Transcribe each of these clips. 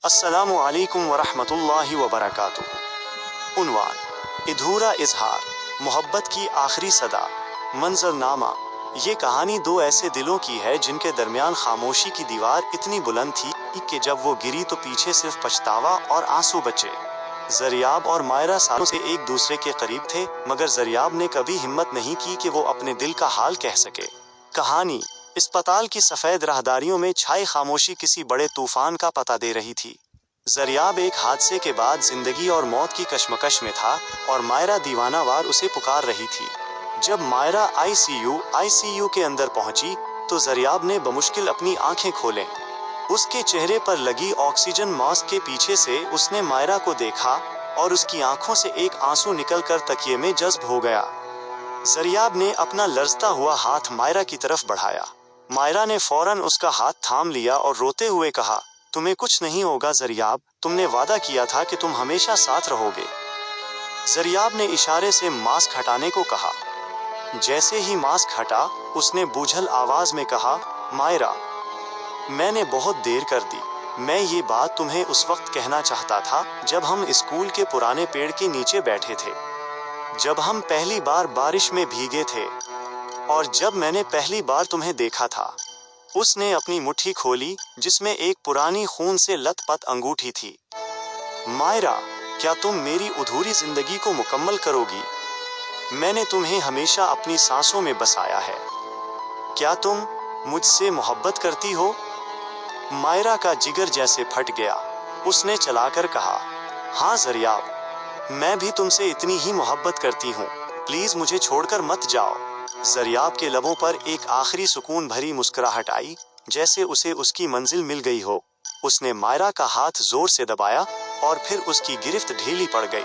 अस्सलामु अलैकुम वरहमतुल्लाहि वबरकातुहू। उन्वान: अधूरा इजहार, मोहब्बत की आखिरी सदा। मंजरनामा: ये कहानी दो ऐसे दिलों की है जिनके दरमियान खामोशी की दीवार इतनी बुलंद थी कि जब वो गिरी तो पीछे सिर्फ पछतावा और आंसू बचे। जरियाब और मायरा सालों से एक दूसरे के करीब थे, मगर जरियाब ने कभी हिम्मत नहीं की कि वो अपने दिल का हाल कह सके। कहानी: अस्पताल की सफेद राहदारियों में छाई खामोशी किसी बड़े तूफान का पता दे रही थी। जरियाब एक हादसे के बाद जिंदगी और मौत की कशमकश में था और मायरा दीवानावार उसे पुकार रही थी। जब मायरा आईसीयू के अंदर पहुंची तो जरियाब ने बमुश्किल अपनी आंखें खोलें। उसके चेहरे पर लगी ऑक्सीजन मास्क के पीछे से उसने मायरा को देखा और उसकी आंखों से एक आंसू निकलकर तकिए में जज्ब हो गया। जरियाब ने अपना लरजता हुआ हाथ मायरा की तरफ बढ़ाया। मायरा ने फौरन उसका हाथ थाम लिया और रोते हुए कहा, तुम्हें कुछ नहीं होगा जरियाब, तुमने वादा किया था कि तुम हमेशा साथ रहोगे। जरियाब ने इशारे से मास्क हटाने को कहा। जैसे ही मास्क हटा, उसने बूझल आवाज में कहा, मायरा, मैंने बहुत देर कर दी। मैं ये बात तुम्हें उस वक्त कहना चाहता था जब हम स्कूल के पुराने पेड़ के नीचे बैठे थे, जब हम पहली बार बारिश में भीगे थे और जब मैंने पहली बार तुम्हें देखा था। उसने अपनी मुट्ठी खोली जिसमें एक पुरानी खून से लथपथ अंगूठी थी। मायरा, क्या तुम मेरी अधूरी जिंदगी को मुकम्मल करोगी? मैंने तुम्हें हमेशा अपनी सांसों में बसाया है। क्या तुम मुझसे मोहब्बत करती हो? मायरा का जिगर जैसे फट गया। उसने चलाकर कहा, हाँ जरियाब, मैं भी तुमसे इतनी ही मोहब्बत करती हूँ। प्लीज मुझे छोड़कर मत जाओ। जरियाब के लबों पर एक आखिरी सुकून भरी मुस्कुराहट आई, जैसे उसे उसकी मंजिल मिल गई हो। उसने मायरा का हाथ जोर से दबाया और फिर उसकी गिरफ्त ढीली पड़ गई।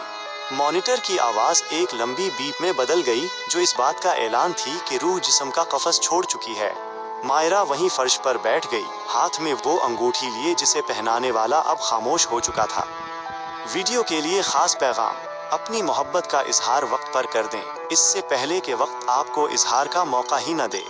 मॉनिटर की आवाज एक लंबी बीप में बदल गई, जो इस बात का ऐलान थी कि रूह जिस्म का कफस छोड़ चुकी है। मायरा वहीं फर्श पर बैठ गई, हाथ में वो अंगूठी लिए जिसे पहनाने वाला अब खामोश हो चुका था। वीडियो के लिए खास पैगाम: अपनी मोहब्बत का इजहार वक्त पर कर दें, इससे पहले कि वक्त आपको इजहार का मौका ही न दे।